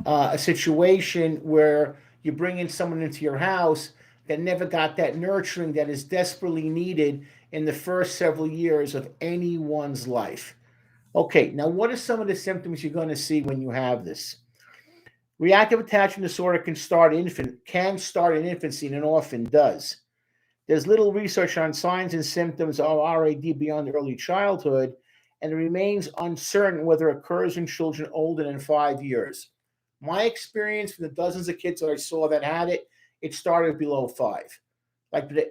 a situation where you bring in someone into your house that never got that nurturing that is desperately needed in the first several years of anyone's life. Okay, now what are some of the symptoms you're going to see when you have this? Reactive attachment disorder can start in infancy and often does. There's little research on signs and symptoms of RAD beyond early childhood, and it remains uncertain whether it occurs in children older than 5 years. My experience from the dozens of kids that I saw that had it, it started below 5.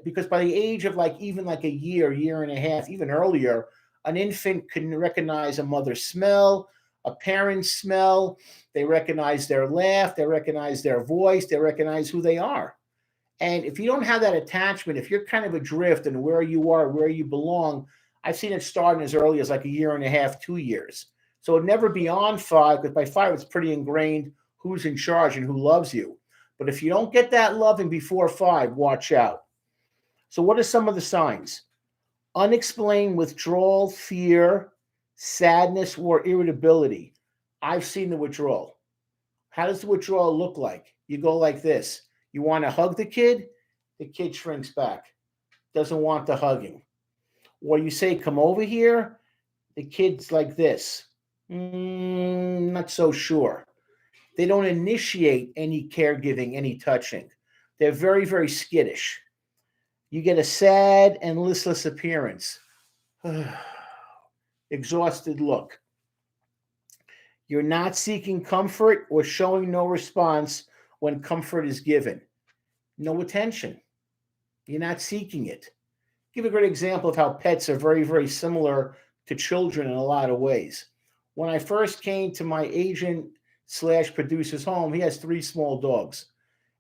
Because by the age of even like a year and a half, even earlier, an infant can recognize a mother's smell, a parent's smell. They recognize their laugh, they recognize their voice, they recognize who they are. And if you don't have that attachment, if you're kind of adrift and where you are, where you belong, I've seen it starting as early as like a year and a half, 2 years. So it never beyond 5, because by 5 it's pretty ingrained who's in charge and who loves you. But if you don't get that loving before 5, watch out. So what are some of the signs? Unexplained withdrawal, fear, sadness, or irritability. I've seen the withdrawal. How does the withdrawal look like? You go like this. You want to hug the kid shrinks back, doesn't want the hugging. Or you say, come over here, the kid's like this. Not so sure. They don't initiate any caregiving, any touching. They're very, very skittish. You get a sad and listless appearance, exhausted look. You're not seeking comfort or showing no response when comfort is given. No attention. You're not seeking it. Give a great example of how pets are very, very similar to children in a lot of ways. When I first came to my agent / producer's home, he has 3 small dogs.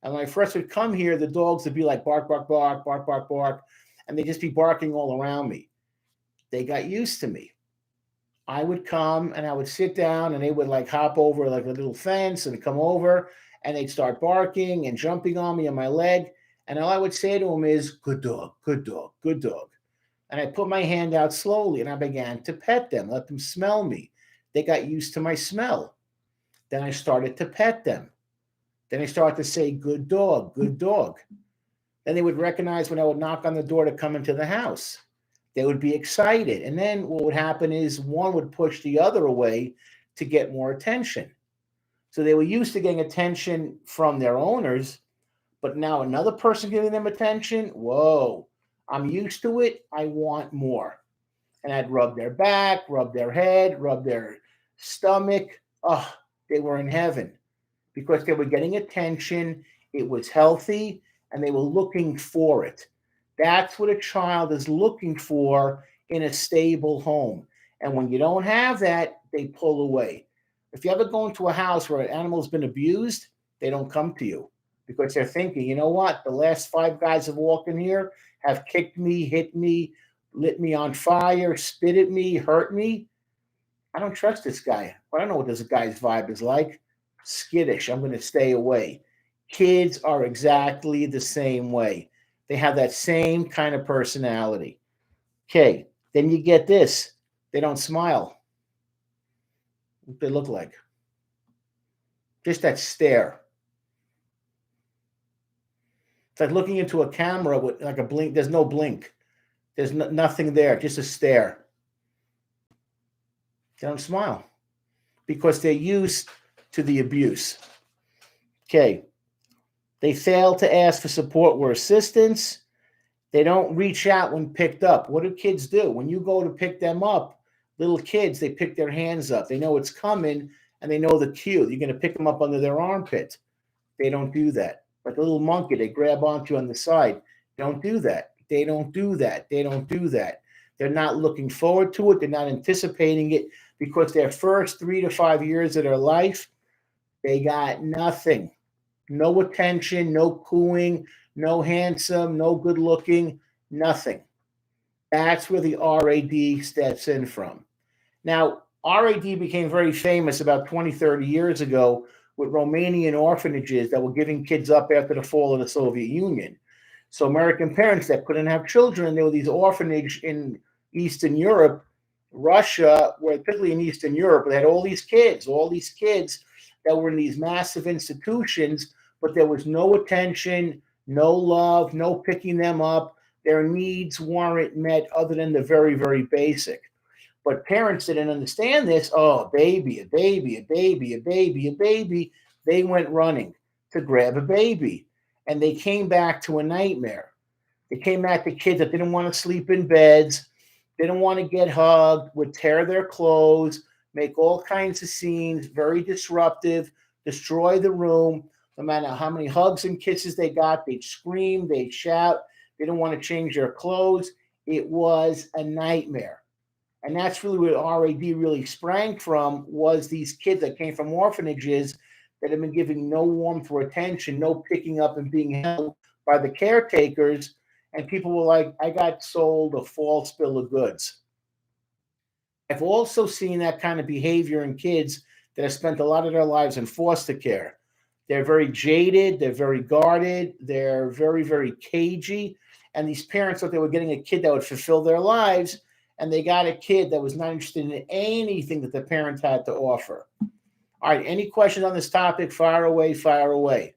And when I first would come here, the dogs would be like bark, bark, bark, bark, bark, bark, and they'd just be barking all around me. They got used to me. I would come and I would sit down and they would like hop over like a little fence and come over and they'd start barking and jumping on me on my leg. And all I would say to them is, good dog, good dog, good dog. And I put my hand out slowly and I began to pet them, let them smell me. They got used to my smell. Then I started to pet them. Then I started to say, good dog, good dog. Then they would recognize when I would knock on the door to come into the house. They would be excited. And then what would happen is one would push the other away to get more attention. So they were used to getting attention from their owners, but now another person giving them attention, whoa, I'm used to it. I want more. And I'd rub their back, rub their head, rub their stomach. Oh, they were in heaven because they were getting attention. It was healthy and they were looking for it. That's what a child is looking for in a stable home. And when you don't have that, they pull away. If you ever go into a house where an animal's been abused, they don't come to you because they're thinking, you know what? The last 5 guys have walked in here have kicked me, hit me, lit me on fire, spit at me, hurt me. I don't trust this guy. I don't know what this guy's vibe is like. Skittish. I'm going to stay away. Kids are exactly the same way. They have that same kind of personality. Okay, then you get this. They don't smile. What they look like. Just that stare. It's like looking into a camera with like a blink. There's no blink. There's nothing there, just a stare. They don't smile because they're used to the abuse. Okay. They fail to ask for support or assistance. They don't reach out when picked up. What do kids do? When you go to pick them up, little kids, they pick their hands up. They know it's coming and they know the cue. You're going to pick them up under their armpit. They don't do that. Like a little monkey, they grab onto you on the side. Don't do that. They don't do that. They don't do that. They're not looking forward to it. They're not anticipating it because their first 3 to 5 years of their life, they got nothing. No attention, no cooing, no handsome, no good looking, nothing. That's where the RAD steps in from. Now, RAD became very famous about 20, 30 years ago with Romanian orphanages that were giving kids up after the fall of the Soviet Union. So American parents that couldn't have children, there were these orphanages in Eastern Europe, Russia, where particularly in Eastern Europe, they had all these kids that were in these massive institutions, but there was no attention, no love, no picking them up. Their needs weren't met other than the very, very basic. But parents didn't understand this. Oh, a baby, a baby, a baby, a baby, a baby. They went running to grab a baby. And they came back to a nightmare. They came back to kids that didn't want to sleep in beds, didn't want to get hugged, would tear their clothes, make all kinds of scenes, very disruptive, destroy the room. No matter how many hugs and kisses they got, they'd scream, they'd shout. They didn't want to change their clothes. It was a nightmare. And that's really where RAD really sprang from, was these kids that came from orphanages that have been giving no warmth or attention, no picking up and being held by the caretakers. And people were like, I got sold a false bill of goods. I've also seen that kind of behavior in kids that have spent a lot of their lives in foster care. They're very jaded, they're very guarded, they're very, very cagey. And these parents thought they were getting a kid that would fulfill their lives, and they got a kid that was not interested in anything that the parent had to offer. All right, any questions on this topic? Fire away, fire away.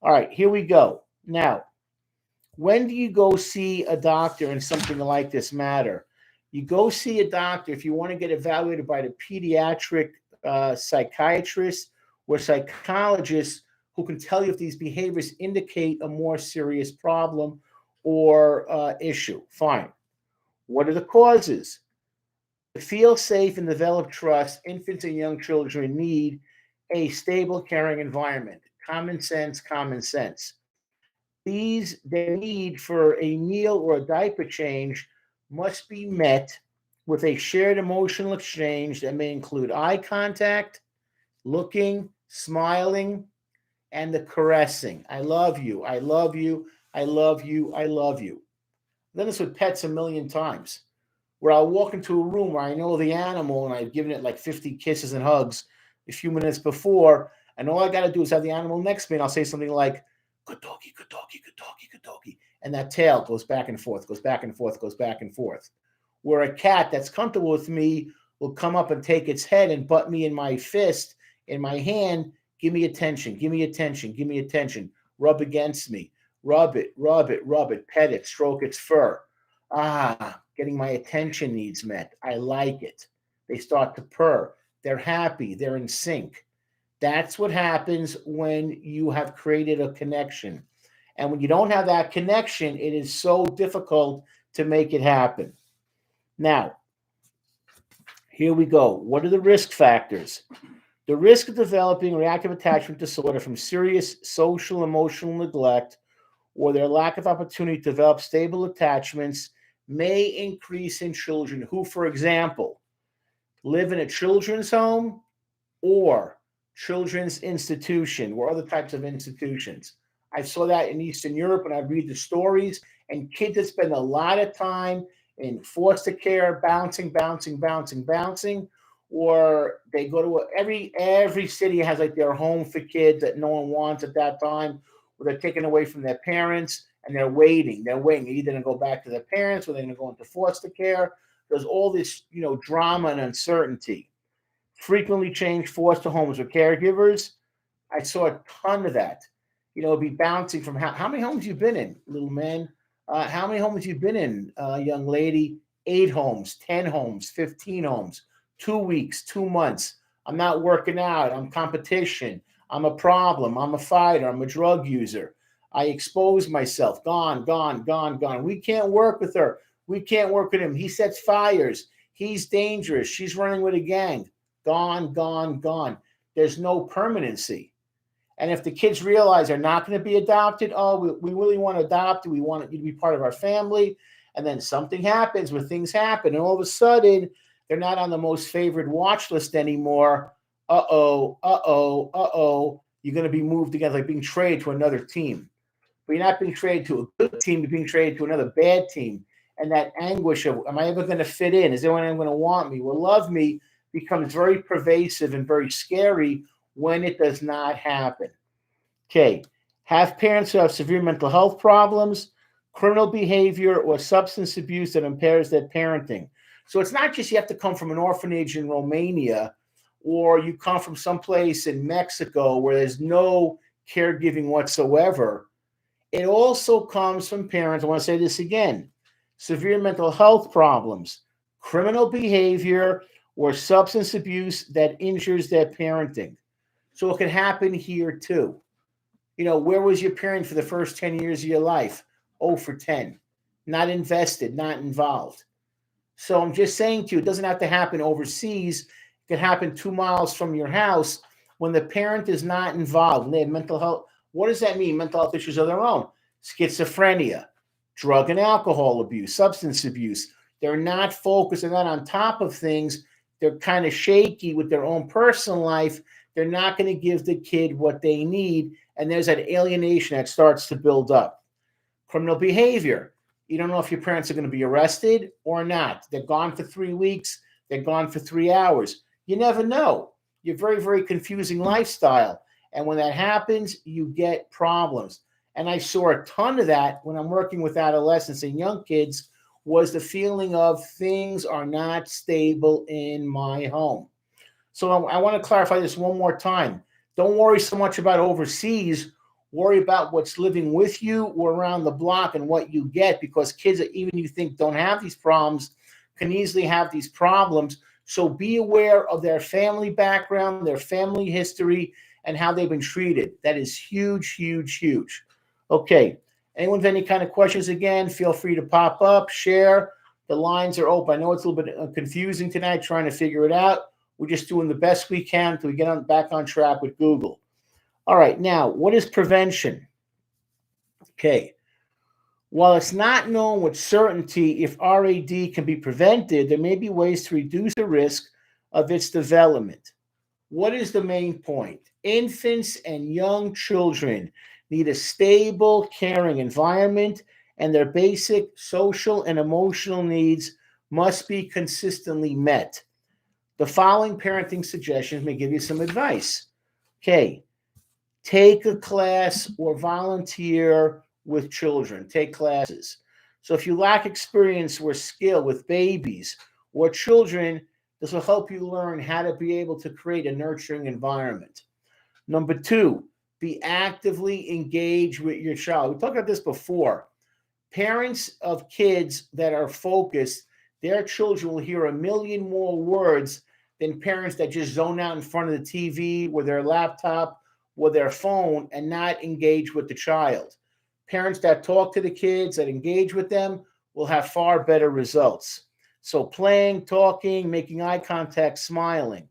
All right, here we go. Now, when do you go see a doctor in something like this matter? You go see a doctor if you want to get evaluated by the pediatric psychiatrist or psychologist who can tell you if these behaviors indicate a more serious problem or issue. Fine. What are the causes? To feel safe and develop trust, infants and young children need a stable, caring environment. Common sense, common sense. Their need for a meal or a diaper change must be met with a shared emotional exchange that may include eye contact, looking, smiling, and the caressing. I love you, I love you, I love you, I love you. I've done this with pets a million times, where I'll walk into a room where I know the animal and I've given it like 50 kisses and hugs a few minutes before, and all I got to do is have the animal next to me, and I'll say something like, good doggy, good doggy, good doggy, good doggy. And that tail goes back and forth, goes back and forth, goes back and forth. Where a cat that's comfortable with me will come up and take its head and butt me in my fist, in my hand, give me attention, give me attention, give me attention, rub against me, rub it, rub it, rub it, pet it, stroke its fur. Getting my attention needs met. I like it. They start to purr. They're happy. They're in sync. That's what happens when you have created a connection. And when you don't have that connection, it is so difficult to make it happen. Now, here we go. What are the risk factors? The risk of developing reactive attachment disorder from serious social emotional neglect or their lack of opportunity to develop stable attachments may increase in children who, for example, live in a children's home or children's institution or other types of institutions. I saw that in Eastern Europe when I read the stories, and kids that spend a lot of time in foster care, bouncing, or they go to every city has like their home for kids that no one wants at that time, or they're taken away from their parents and they're waiting. They're either going to go back to their parents or they're going to go into foster care. There's all this, drama and uncertainty. Frequently changed foster homes or caregivers. I saw a ton of that. Be bouncing from how many homes you've been in, little man? How many homes you've been in, young lady? 8 homes, 10 homes, 15 homes, 2 weeks, 2 months. I'm not working out. I'm competition. I'm a problem. I'm a fighter. I'm a drug user. I expose myself. Gone. We can't work with her. We can't work with him. He sets fires. He's dangerous. She's running with a gang. Gone. There's no permanency. And if the kids realize they're not going to be adopted, we really want to adopt you. We want you to be part of our family. And then something happens where things happen. And all of a sudden, they're not on the most favored watch list anymore. You're going to be moved again, like being traded to another team. But you're not being traded to a good team. You're being traded to another bad team. And that anguish of, am I ever going to fit in? Is anyone going to want me? Will love me? Becomes very pervasive and very scary when it does not happen. Okay. Have parents who have severe mental health problems, criminal behavior, or substance abuse that impairs their parenting. So it's not just you have to come from an orphanage in Romania or you come from someplace in Mexico where there's no caregiving whatsoever, it also comes from parents. I want to say this again: severe mental health problems, criminal behavior, or substance abuse that injures their parenting. So it can happen here too. Where was your parent for the first 10 years of your life? 0 for 10. Not invested, not involved. So I'm just saying to you, it doesn't have to happen overseas. It can happen 2 miles from your house when the parent is not involved and they have mental health. What does that mean? Mental health issues of their own. Schizophrenia, drug and alcohol abuse, substance abuse. They're not focused, they're not on top of things. They're kind of shaky with their own personal life. They're not going to give the kid what they need. And there's that alienation that starts to build up. Criminal behavior. You don't know if your parents are going to be arrested or not. They're gone for 3 weeks. They're gone for 3 hours. You never know. You're very, very confusing lifestyle. And when that happens, you get problems. And I saw a ton of that when I'm working with adolescents and young kids, was the feeling of things are not stable in my home. So I want to clarify this one more time. Don't worry so much about overseas. Worry about what's living with you or around the block and what you get, because kids that even you think don't have these problems can easily have these problems. So be aware of their family background, their family history, and how they've been treated. That is huge, huge, huge. Okay. Anyone have any kind of questions? Again, feel free to pop up, share. The lines are open. I know it's a little bit confusing tonight, trying to figure it out. We're just doing the best we can until we get back on track with Google. All right, now, what is prevention? Okay. While it's not known with certainty if RAD can be prevented, there may be ways to reduce the risk of its development. What is the main point? Infants and young children need a stable, caring environment, and their basic social and emotional needs must be consistently met. The following parenting suggestions may give you some advice. Okay. Take a class or volunteer with children. Take classes. So if you lack experience or skill with babies or children, this will help you learn how to be able to create a nurturing environment. Number 2, be actively engaged with your child. We talked about this before. Parents of kids that are focused, their children will hear a million more words than parents that just zone out in front of the TV or their laptop or their phone and not engage with the child. Parents that talk to the kids, that engage with them, will have far better results. So playing, talking, making eye contact, smiling.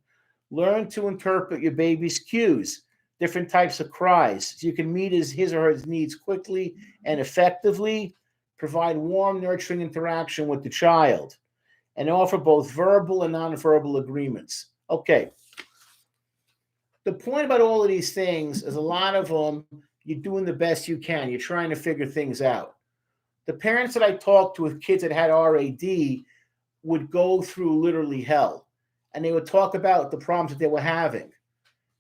Learn to interpret your baby's cues, different types of cries, so you can meet his or her needs quickly and effectively. Provide warm, nurturing interaction with the child, and offer both verbal and nonverbal agreements. Okay. The point about all of these things is a lot of them, you're doing the best you can. You're trying to figure things out. The parents that I talked to with kids that had RAD would go through literally hell, and they would talk about the problems that they were having.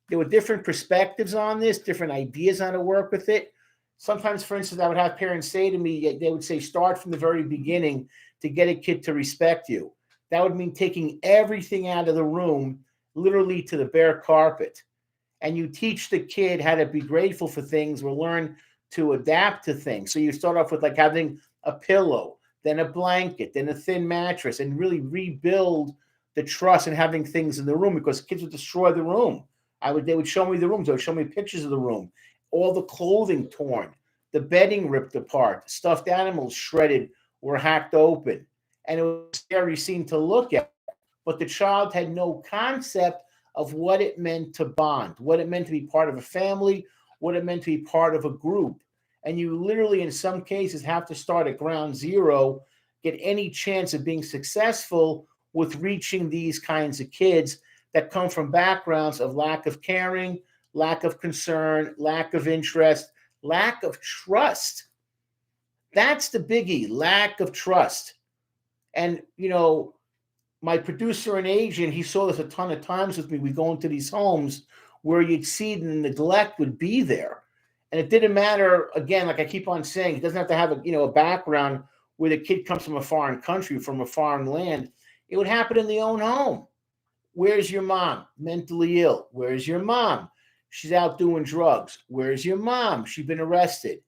There were different perspectives on this, different ideas on how to work with it. Sometimes, for instance, I would have parents say to me, they would say, start from the very beginning to get a kid to respect you. That would mean taking everything out of the room, literally to the bare carpet. And you teach the kid how to be grateful for things or learn to adapt to things. So you start off with like having a pillow, then a blanket, then a thin mattress, and really rebuild the trust and having things in the room, because kids would destroy the room. They would show me the rooms. They would show me pictures of the room. All the clothing torn, the bedding ripped apart, stuffed animals shredded or hacked open. And it was a scary scene to look at. But the child had no concept of what it meant to bond, what it meant to be part of a family, what it meant to be part of a group. And you literally, in some cases, have to start at ground zero, get any chance of being successful with reaching these kinds of kids that come from backgrounds of lack of caring, lack of concern, lack of interest, lack of trust. That's the biggie, lack of trust. And, my producer and agent, he saw this a ton of times with me. We go into these homes where you'd see the neglect would be there. And it didn't matter, again, like I keep on saying, it doesn't have to have a background where the kid comes from a foreign country, from a foreign land. It would happen in the own home. Where's your mom? Mentally ill. Where's your mom? She's out doing drugs. Where's your mom? She's been arrested.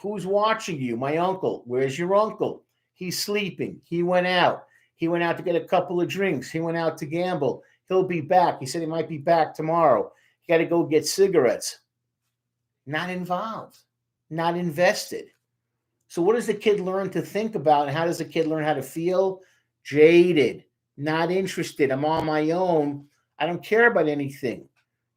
Who's watching you? My uncle. Where's your uncle? He's sleeping. He went out. He went out to get a couple of drinks. He went out to gamble. He'll be back. He said he might be back tomorrow. You got to go get cigarettes. Not involved, not invested. So what does the kid learn to think about? And how does the kid learn how to feel? Jaded, not interested. I'm on my own. I don't care about anything.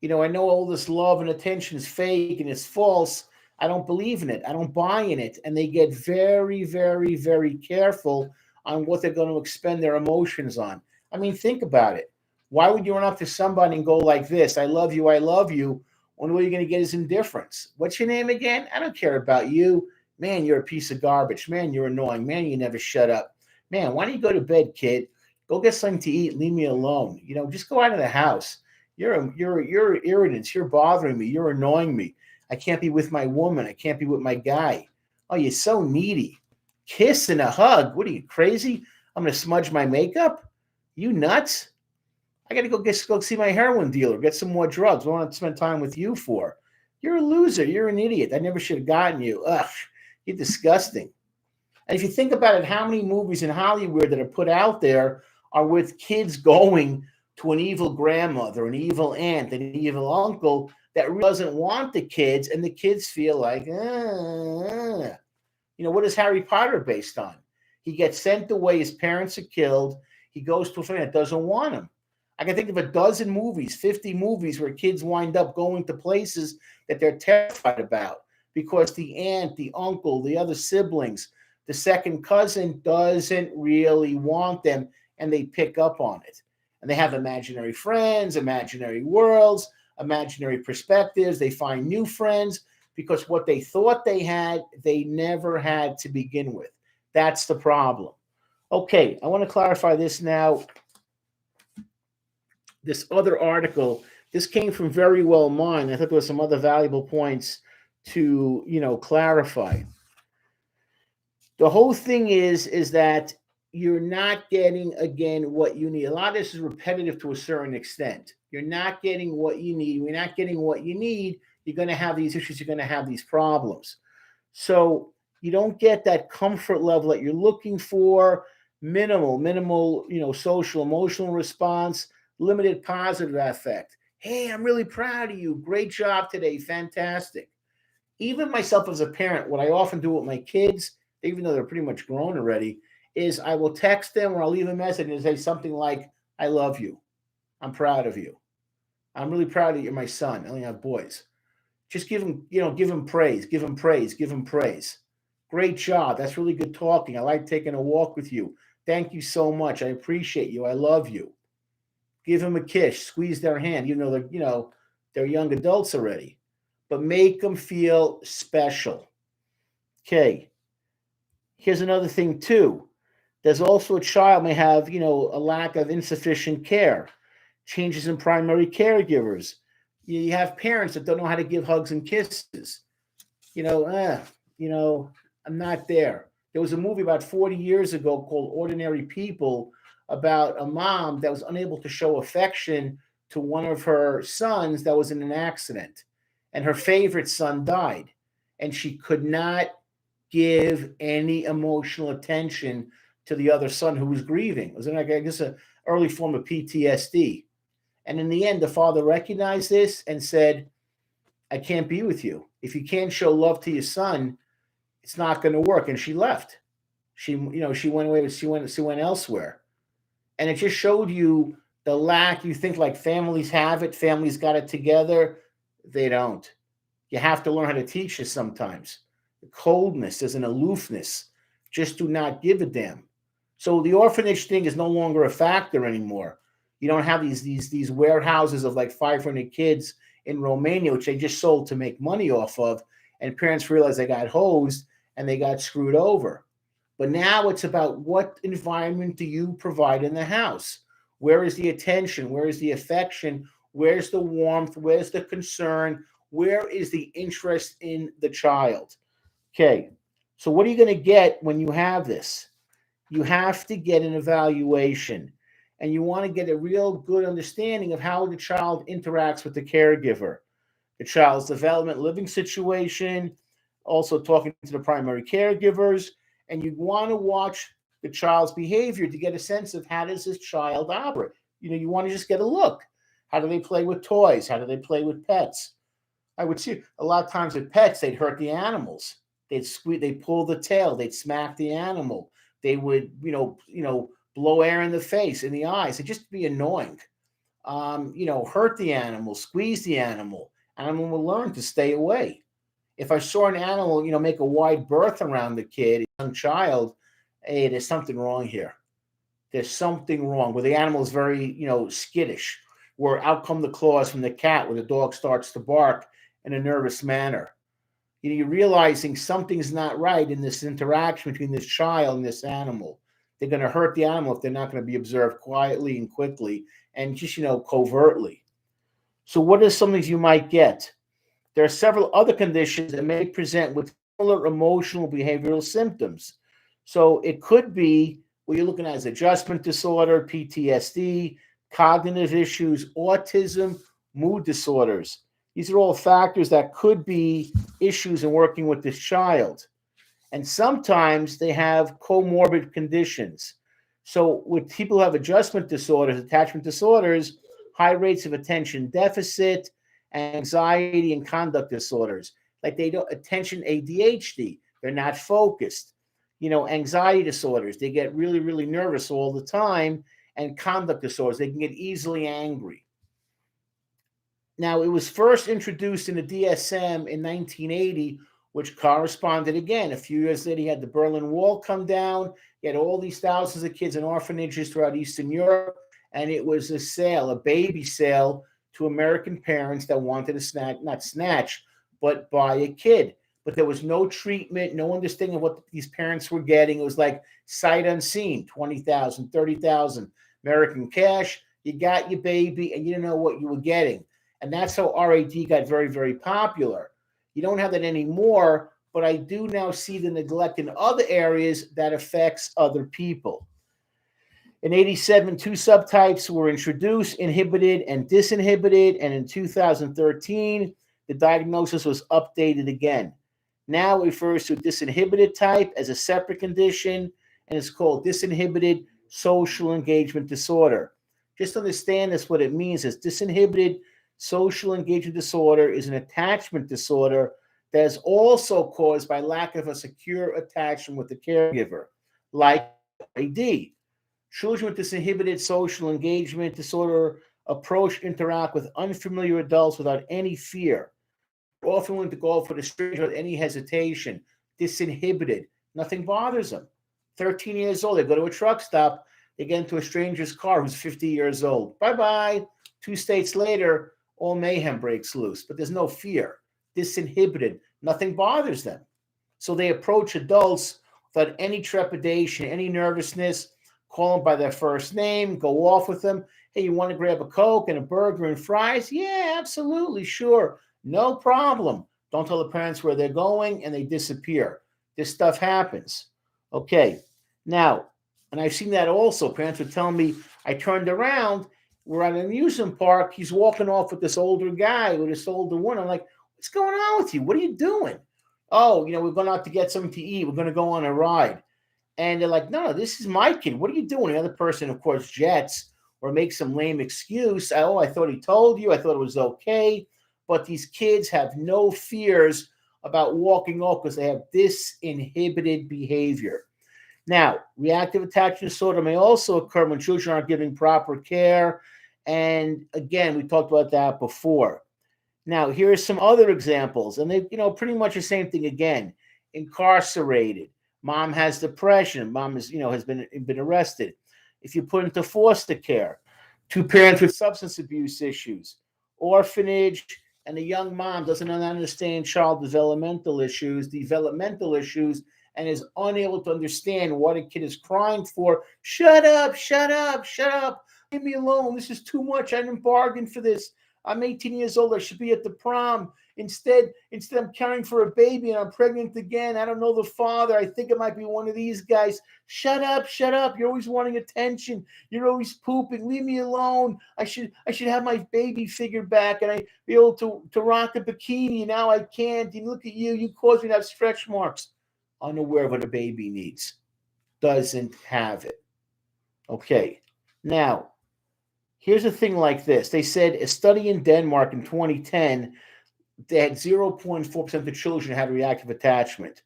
I know all this love and attention is fake and it's false. I don't believe in it. I don't buy in it. And they get very, very, very careful on what they're going to expend their emotions on. I mean, think about it. Why would you run up to somebody and go like this? I love you. I love you. When all you're going to get is indifference. What's your name again? I don't care about you. Man, you're a piece of garbage. Man, you're annoying. Man, you never shut up. Man, why don't you go to bed, kid? Go get something to eat. Leave me alone. Just go out of the house. You're irritants. You're bothering me. You're annoying me. I can't be with my woman. I can't be with my guy. Oh, you're so needy. Kiss and a hug. What are you, crazy? I'm going to smudge my makeup? You nuts? I got to go see my heroin dealer, get some more drugs. What do I want to spend time with you for? You're a loser. You're an idiot. I never should have gotten you. Ugh, you're disgusting. And if you think about it, how many movies in Hollywood that are put out there are with kids going to an evil grandmother, an evil aunt, an evil uncle that really doesn't want the kids, and the kids feel like, what is Harry Potter based on? He gets sent away. His parents are killed. He goes to a family that doesn't want him. I can think of a dozen movies, 50 movies where kids wind up going to places that they're terrified about because the aunt, the uncle, the other siblings, the second cousin doesn't really want them, and they pick up on it. And they have imaginary friends, imaginary worlds, imaginary perspectives. They find new friends because what they thought they had, they never had to begin with. That's the problem. Okay, I want to clarify this now. This other article, this came from Very Well Mind. I thought there were some other valuable points to, clarify. The whole thing is that you're not getting, again, what you need. A lot of this is repetitive to a certain extent. You're not getting what you need. When you're not getting what you need, you're going to have these issues. You're going to have these problems. So you don't get that comfort level that you're looking for. Minimal, social, emotional response. Limited positive affect. Hey, I'm really proud of you. Great job today. Fantastic. Even myself as a parent, what I often do with my kids, even though they're pretty much grown already, is I will text them or I'll leave a message and say something like, I love you. I'm proud of you. I'm really proud of you. You're my son. I only have boys. Just give them praise. Give them praise. Give them praise. Great job. That's really good talking. I like taking a walk with you. Thank you so much. I appreciate you. I love you. Give them a kiss, squeeze their hand. They're young adults already, but make them feel special. Okay. Here's another thing too. There's also a child may have, a lack of insufficient care, changes in primary caregivers. You have parents that don't know how to give hugs and kisses. I'm not there. There was a movie about 40 years ago called Ordinary People about a mom that was unable to show affection to one of her sons that was in an accident. And her favorite son died. And she could not give any emotional attention to the other son who was grieving. It was, I guess, an early form of PTSD. And in the end, the father recognized this and said, I can't be with you. If you can't show love to your son, it's not going to work. And she left. She went away. She went elsewhere. And it just showed you the lack. You think like families have it. Families got it together. They don't. You have to learn how to teach it sometimes. The coldness, there's an aloofness. Just do not give a damn. So the orphanage thing is no longer a factor anymore. You don't have these warehouses of like 500 kids in Romania, which they just sold to make money off of. And parents realized they got hosed and they got screwed over. But now it's about what environment do you provide in the house? Where is the attention? Where is the affection? Where's the warmth? Where's the concern? Where is the interest in the child? Okay, so what are you going to get when you have this? You have to get an evaluation. and you want to get a real good understanding of how the child interacts with the caregiver, the child's development, living situation, also talking to the primary caregivers, and you want to watch the child's behavior to get a sense of how does this child operate. You want to just get a look. How do they play with toys? How do they play with pets? I would see a lot of times with pets, they'd hurt the animals. They'd pull the tail, they'd smack the animal. They would, blow air in the face, in the eyes. It'd just be annoying. Hurt the animal, squeeze the animal. Animal will learn to stay away. If I saw an animal, make a wide berth around the kid, a young child, hey, there's something wrong here. There's something wrong where the animal is very, skittish, where out come the claws from the cat, where the dog starts to bark in a nervous manner. You're realizing something's not right in this interaction between this child and this animal. They're going to hurt the animal if they're not going to be observed quietly and quickly and just, covertly. So what are some things you might get? There are several other conditions that may present with similar emotional behavioral symptoms. So it could be what you're looking at as adjustment disorder, PTSD, cognitive issues, autism, mood disorders. These are all factors that could be issues in working with this child. And sometimes they have comorbid conditions. So with people who have adjustment disorders, attachment disorders, high rates of attention deficit, anxiety and conduct disorders, like attention ADHD, they're not focused. Anxiety disorders, they get really, really nervous all the time, and conduct disorders, they can get easily angry. Now, it was first introduced in the DSM in 1980, which corresponded, again, a few years later, you had the Berlin Wall come down, you had all these thousands of kids in orphanages throughout Eastern Europe, and it was a baby sale to American parents that wanted to buy a kid. But there was no treatment, no understanding of what these parents were getting. It was like sight unseen, 20,000, 30,000 American cash. You got your baby, and you didn't know what you were getting. And that's how RAD got very, very popular. You don't have that anymore, but I do now see the neglect in other areas that affects other people. In 1987, two subtypes were introduced, inhibited and disinhibited. And in 2013, the diagnosis was updated again. Now it refers to a disinhibited type as a separate condition, and it's called disinhibited social engagement disorder. Just understand this, what it means is disinhibited social engagement disorder is an attachment disorder that is also caused by lack of a secure attachment with the caregiver, like AD. Children with disinhibited social engagement disorder interact with unfamiliar adults without any fear. They're often willing to go for the stranger without any hesitation. Disinhibited. Nothing bothers them. 13 years old, they go to a truck stop, they get into a stranger's car who's 50 years old. Bye-bye. 2 states later, all mayhem breaks loose, but there's no fear. Disinhibited. Nothing bothers them. So they approach adults without any trepidation, any nervousness, call them by their first name, go off with them. Hey, you want to grab a Coke and a burger and fries? Yeah, absolutely, sure. No problem. Don't tell the parents where they're going, and they disappear. This stuff happens. Okay. Now, and I've seen that also. Parents would tell me, I turned around, we're at an amusement park. He's walking off with this older guy, with this older woman. I'm like, what's going on with you? What are you doing? Oh, we're going out to get something to eat. We're going to go on a ride. And they're like, no, this is my kid. What are you doing? The other person, of course, jets or makes some lame excuse. Oh, I thought he told you. I thought it was okay. But these kids have no fears about walking off because they have disinhibited behavior. Now, reactive attachment disorder may also occur when children aren't given proper care. And again, we talked about that before. Now, here are some other examples. And they, pretty much the same thing again. Incarcerated. Mom has depression. Mom is, has been arrested. If you put into foster care, 2 parents with substance abuse issues, orphanage, and the young mom doesn't understand child developmental issues, and is unable to understand what a kid is crying for. Shut up, shut up, shut up. Leave me alone. This is too much. I didn't bargain for this. I'm 18 years old. I should be at the prom. Instead, I'm caring for a baby and I'm pregnant again. I don't know the father. I think it might be one of these guys. Shut up. You're always wanting attention. You're always pooping. Leave me alone. I should have my baby figure back and I be able to rock a bikini. Now I can't. And look at you. You caused me to have stretch marks. Unaware of what a baby needs. Doesn't have it. Okay. Now, here's a thing like this. They said a study in Denmark in 2010, they had 0.4% of the children had reactive attachment.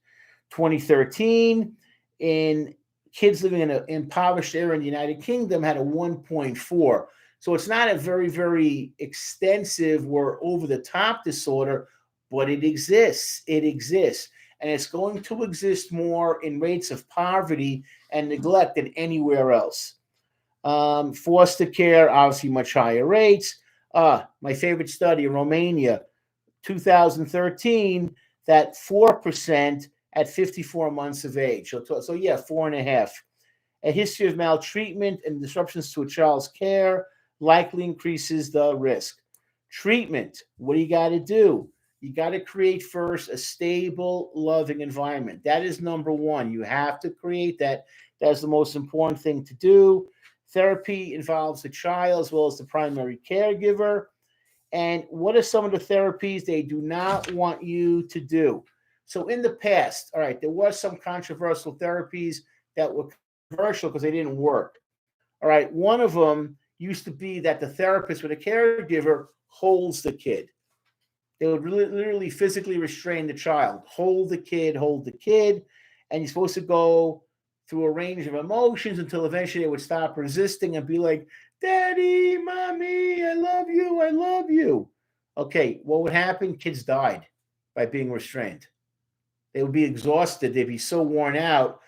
2013, in kids living in an impoverished area in the United Kingdom, had a 1.4. So it's not a very, very extensive or over-the-top disorder, but it exists. It exists. And it's going to exist more in rates of poverty and neglect than anywhere else. Foster care, obviously much higher rates. My favorite study in Romania, 2013, that 4% at 54 months of age. So yeah, 4.5. A history of maltreatment and disruptions to a child's care likely increases the risk. Treatment, what do you got to do? You got to create first a stable, loving environment. That is number one. You have to create that. That's the most important thing to do. Therapy involves the child as well as the primary caregiver. And what are some of the therapies they do not want you to do? So in the past, all right, there was some controversial therapies that were controversial because they didn't work. All right, one of them used to be that the therapist with a caregiver holds the kid. They would literally physically restrain the child, hold the kid, and you're supposed to go through a range of emotions until eventually they would stop resisting and be like, Daddy, Mommy, I love you. Okay, what would happen? Kids died by being restrained. They would be exhausted. They'd be so worn out,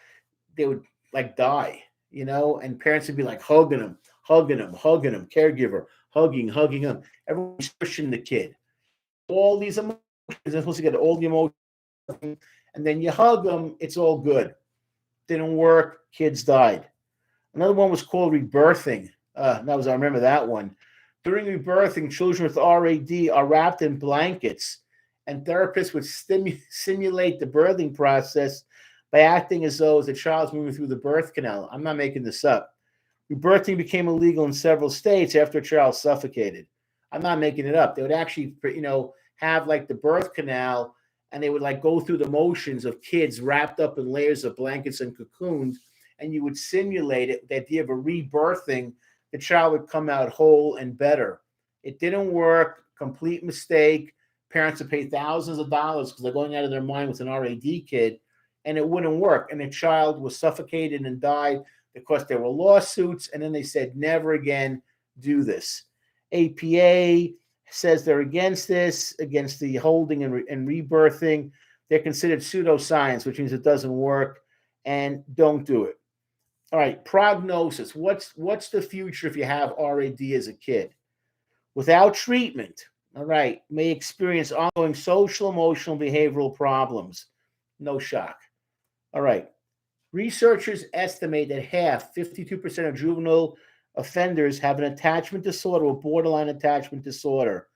they would like die, and parents would be like hugging them, caregiver, hugging them. Everyone's pushing the kid. All these emotions, they're supposed to get all the emotions, and then you hug them, it's all good. Didn't work, kids died. Another one was called Rebirthing. I remember that one. During rebirthing, children with RAD are wrapped in blankets, and therapists would simulate the birthing process by acting as though the child's moving through the birth canal. I'm not making this up. Rebirthing became illegal in several states after a child suffocated. I'm not making it up. They would actually, have like the birth canal, and they would like go through the motions of kids wrapped up in layers of blankets and cocoons, and you would simulate it. The idea of a rebirthing, the child would come out whole and better. It didn't work. Complete mistake. Parents would pay thousands of dollars because they're going out of their mind with an RAD kid, and it wouldn't work. And the child was suffocated and died because there were lawsuits, and then they said, never again do this. APA says they're against this, against the holding and rebirthing. They're considered pseudoscience, which means it doesn't work, and don't do it. All right, prognosis. What's the future if you have RAD as a kid? Without treatment, all right, may experience ongoing social, emotional, behavioral problems. No shock. All right. Researchers estimate that 52% of juvenile offenders have an attachment disorder or borderline attachment disorder.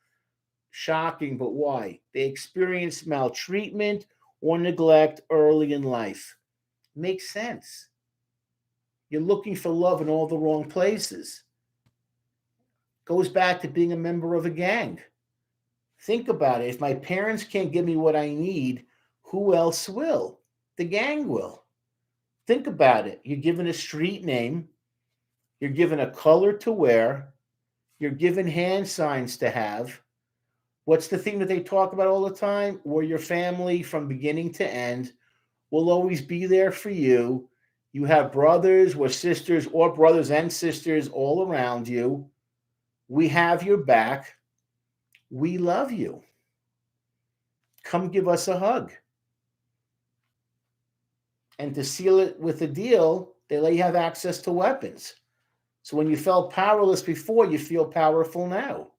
Shocking, but why? They experience maltreatment or neglect early in life. Makes sense. You're looking for love in all the wrong places. Goes back to being a member of a gang. Think about it. If my parents can't give me what I need, who else will? The gang will. Think about it. You're given a street name. You're given a color to wear. You're given hand signs to have. What's the thing that they talk about all the time? Where your family from beginning to end will always be there for you. You have brothers or sisters or brothers and sisters all around you. We have your back. We love you. Come give us a hug. And to seal it with a deal, they let you have access to weapons. So when you felt powerless before, you feel powerful now.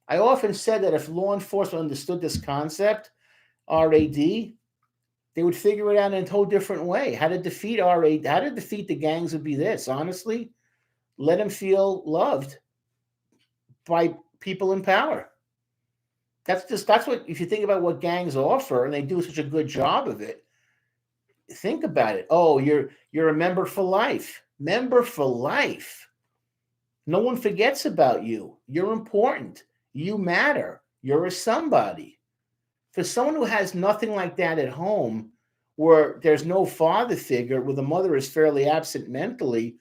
I often said that if law enforcement understood this concept, RAD, they would figure it out in a whole different way. How to defeat RAD, how to defeat the gangs would be this, honestly. Let them feel loved by people in power. That's what, if you think about what gangs offer, and they do such a good job of it. Think about it. Oh, you're a member for life. Member for life. No one forgets about you. You're important. You matter. You're a somebody. For someone who has nothing like that at home, where there's no father figure, where the mother is fairly absent mentally,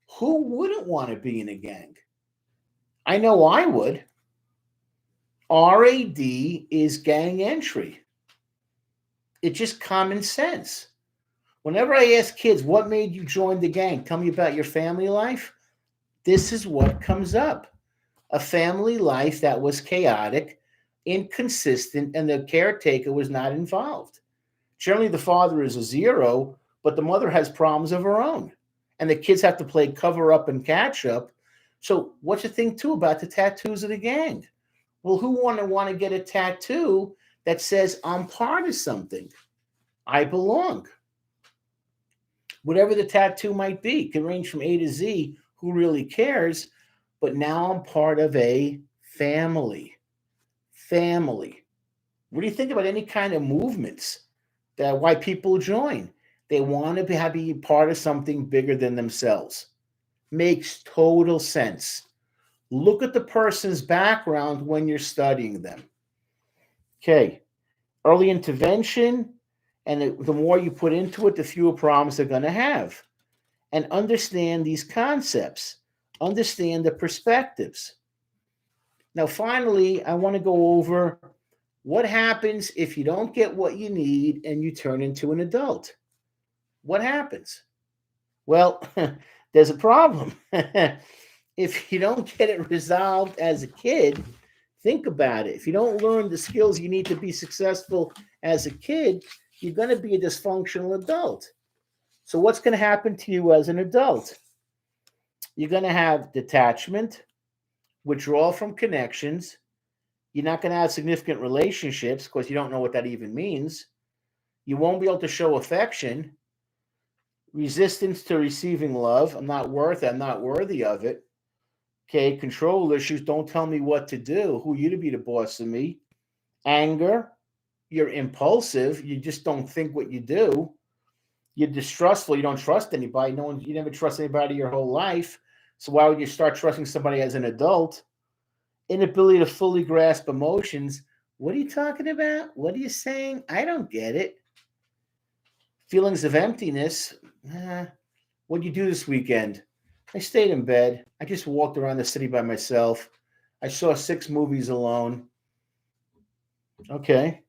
who wouldn't want to be in a gang? I know I would. RAD is gang entry. It's just common sense. Whenever I ask kids, what made you join the gang? Tell me about your family life. This is what comes up. A family life that was chaotic, inconsistent, and the caretaker was not involved. Generally, the father is a zero, but the mother has problems of her own. And the kids have to play cover up and catch up. So what's the thing, too, about the tattoos of the gang? Well, who want to get a tattoo that says, I'm part of something? I belong. Whatever the tattoo might be, it can range from A to Z. Who really cares? But now I'm part of a family. Family. What do you think about any kind of movements that why people join? They want to be part of something bigger than themselves. Makes total sense. Look at the person's background when you're studying them. Okay. Early intervention, and the more you put into it, the fewer problems they're going to have. And understand these concepts. Understand the perspectives. Now, finally, I want to go over what happens if you don't get what you need and you turn into an adult. What happens? Well, there's a problem. If you don't get it resolved as a kid, think about it. If you don't learn the skills you need to be successful as a kid, you're going to be a dysfunctional adult. So what's going to happen to you as an adult? You're going to have detachment, withdrawal from connections. You're not going to have significant relationships because you don't know what that even means. You won't be able to show affection. Resistance to receiving love. I'm not worthy of it. Okay, control issues. Don't tell me what to do. Who are you to be the boss of me? Anger. You're impulsive. You just don't think what you do. You're distrustful. You don't trust anybody. You never trust anybody your whole life. So why would you start trusting somebody as an adult? Inability to fully grasp emotions. What are you talking about? What are you saying? I don't get it. Feelings of emptiness. What'd you do this weekend? I stayed in bed. I just walked around the city by myself. I saw 6 movies alone. Okay.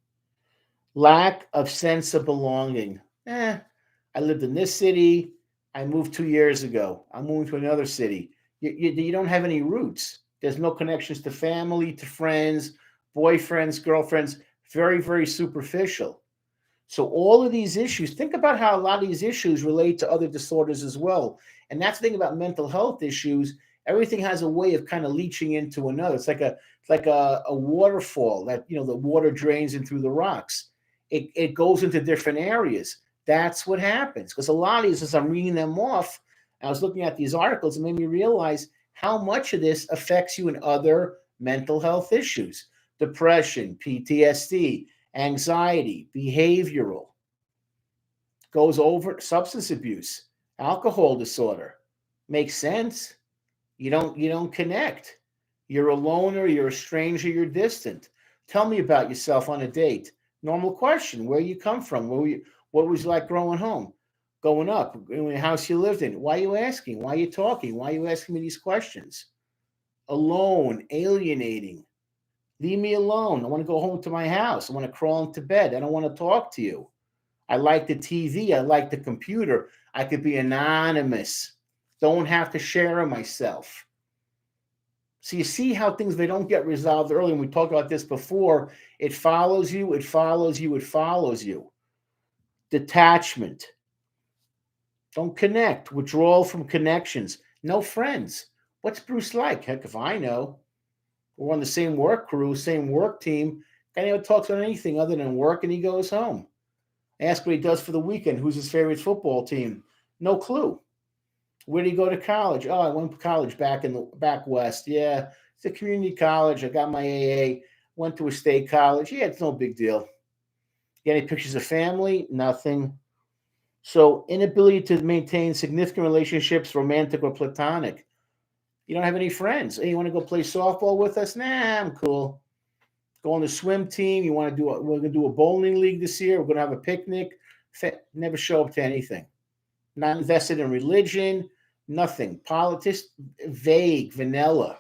Lack of sense of belonging. I lived in this city. I moved 2 years ago. I'm moving to another city. You don't have any roots. There's no connections to family, to friends, boyfriends, girlfriends. Very, very superficial. So all of these issues, think about how a lot of these issues relate to other disorders as well. And that's the thing about mental health issues. Everything has a way of kind of leaching into another. It's like a waterfall that, the water drains in through the rocks. It goes into different areas. That's what happens. Because a lot of these, as I'm reading them off, I was looking at these articles, it made me realize how much of this affects you in other mental health issues. Depression, PTSD, anxiety, behavioral. Goes over substance abuse, alcohol disorder. Makes sense. You don't connect. You're a loner, you're a stranger, you're distant. Tell me about yourself on a date. Normal question. Where you come from? What was it like growing up, in the house you lived in? Why are you asking? Why are you talking? Why are you asking me these questions? Alone, alienating. Leave me alone. I want to go home to my house. I want to crawl into bed. I don't want to talk to you. I like the TV. I like the computer. I could be anonymous. Don't have to share myself. So you see how things, they don't get resolved early. And we talked about this before. It follows you. It follows you. It follows you. Detachment. Don't connect. Withdrawal from connections. No friends. What's Bruce like? Heck, if I know. We're on the same work crew, same work team. Guy never talks about anything other than work, and he goes home. Ask what he does for the weekend. Who's his favorite football team? No clue. Where did he go to college? Oh, I went to college back west. Yeah, it's a community college. I got my AA. Went to a state college. Yeah, it's no big deal. Get any pictures of family? Nothing. So, inability to maintain significant relationships, romantic or platonic. You don't have any friends. Hey, you want to go play softball with us? Nah, I'm cool. Go on the swim team. You want to do? We're going to do a bowling league this year. We're going to have a picnic. Never show up to anything. Not invested in religion. Nothing. Politics, vague, vanilla.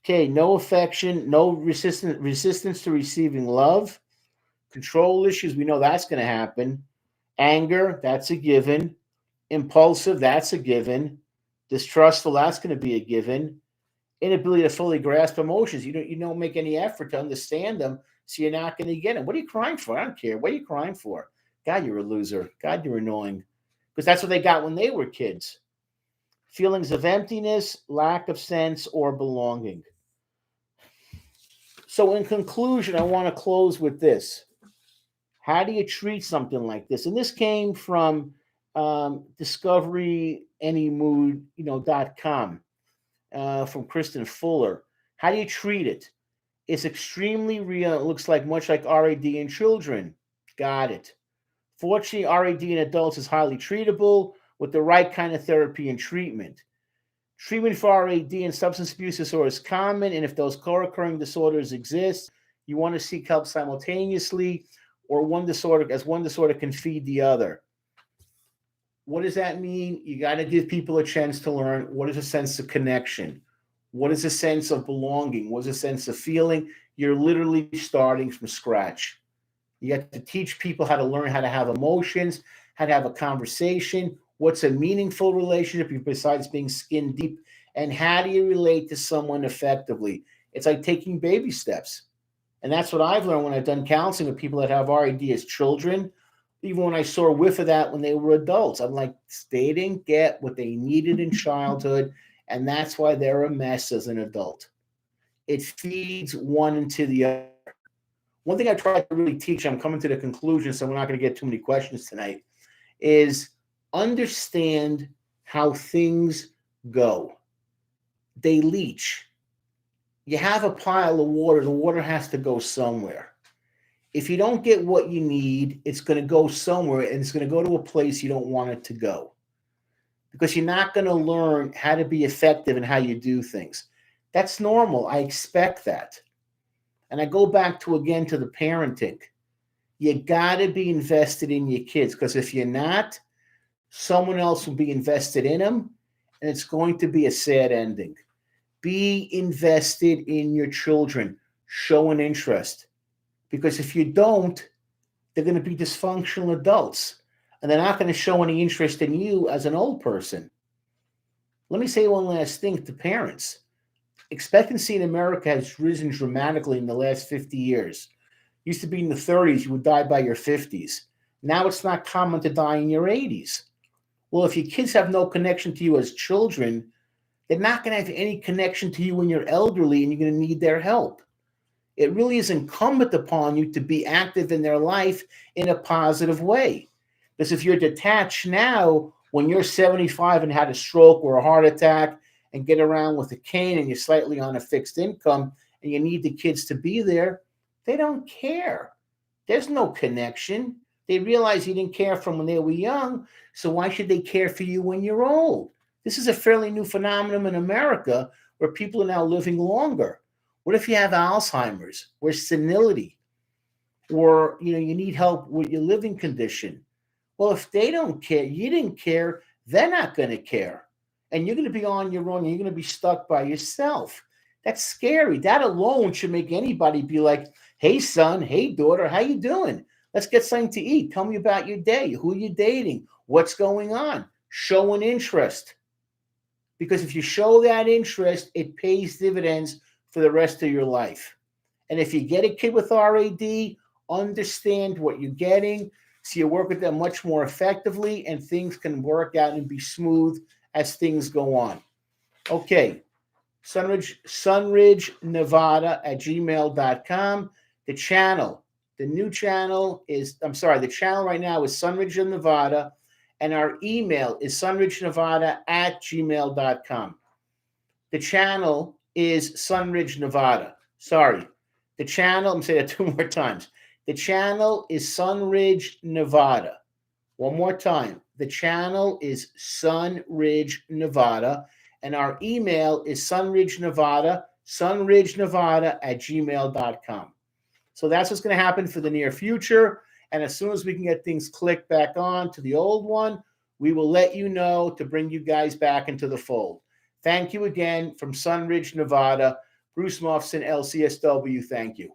Okay, no affection, no resistance to receiving love. Control issues, we know that's going to happen. Anger, that's a given. Impulsive, that's a given. Distrustful, that's going to be a given. Inability to fully grasp emotions. You don't make any effort to understand them, so you're not going to get them. What are you crying for? I don't care. What are you crying for? God, you're a loser. God, you're annoying. Because that's what they got when they were kids. Feelings of emptiness, lack of sense, or belonging. So in conclusion, I want to close with this. How do you treat something like this? And this came from discoveryanymood.com from Kristen Fuller. How do you treat it? It's extremely real. It looks like much like RAD in children. Got it. Fortunately, RAD in adults is highly treatable with the right kind of therapy and treatment. Treatment for RAD and substance abuse disorder is common, and if those co-occurring disorders exist, you want to seek help simultaneously, or one disorder can feed the other. What does that mean? You got to give people a chance to learn. What is a sense of connection? What is a sense of belonging? What is a sense of feeling? You're literally starting from scratch. You have to teach people how to learn how to have emotions, how to have a conversation. What's a meaningful relationship besides being skin deep? And how do you relate to someone effectively? It's like taking baby steps. And that's what I've learned when I've done counseling with people that have RAD as children. Even when I saw a whiff of that when they were adults, I'm like, they didn't get what they needed in childhood. And that's why they're a mess as an adult. It feeds one into the other. One thing I try to really teach, I'm coming to the conclusion, so we're not going to get too many questions tonight, is understand how things go. They leach. You have a pile of water, the water has to go somewhere. If you don't get what you need, it's going to go somewhere, and it's going to go to a place you don't want it to go. Because you're not going to learn how to be effective in how you do things. That's normal. I expect that. And I go back to the parenting. You got to be invested in your kids, because if you're not, someone else will be invested in them, and it's going to be a sad ending. Be invested in your children. Show an interest. Because if you don't, they're going to be dysfunctional adults, and they're not going to show any interest in you as an old person. Let me say one last thing to parents. Expectancy in America has risen dramatically in the last 50 years. Used to be in the 30s, you would die by your 50s. Now it's not common to die in your 80s. Well, if your kids have no connection to you as children, they're not going to have any connection to you when you're elderly, and you're going to need their help. It really is incumbent upon you to be active in their life in a positive way. Because if you're detached now, when you're 75 and had a stroke or a heart attack and get around with a cane and you're slightly on a fixed income and you need the kids to be there, they don't care. There's no connection. They realize you didn't care from when they were young, so why should they care for you when you're old? This is a fairly new phenomenon in America where people are now living longer. What if you have Alzheimer's or senility, or you need help with your living condition? Well, if they don't care, you didn't care, they're not going to care. And you're going to be on your own, and you're going to be stuck by yourself. That's scary. That alone should make anybody be like, hey, son, hey, daughter, how you doing? Let's get something to eat. Tell me about your day. Who are you dating? What's going on? Show an interest. Because if you show that interest, it pays dividends for the rest of your life. And if you get a kid with RAD, understand what you're getting, so you work with them much more effectively, and things can work out and be smooth as things go on. Okay, Sunridge Nevada at gmail.com. The channel right now is Sunridge of Nevada, and our email is sunridgenevada at gmail.com. The channel is Sunridge Nevada. Sorry. The channel, I'm saying that 2 more times. The channel is Sunridge, Nevada. One more time. The channel is Sunridge, Nevada. And our email is sunridgenevada@gmail.com. So that's what's going to happen for the near future. And as soon as we can get things clicked back on to the old one, we will let you know to bring you guys back into the fold. Thank you again from Sunridge, Nevada. Bruce Mufson, LCSW, thank you.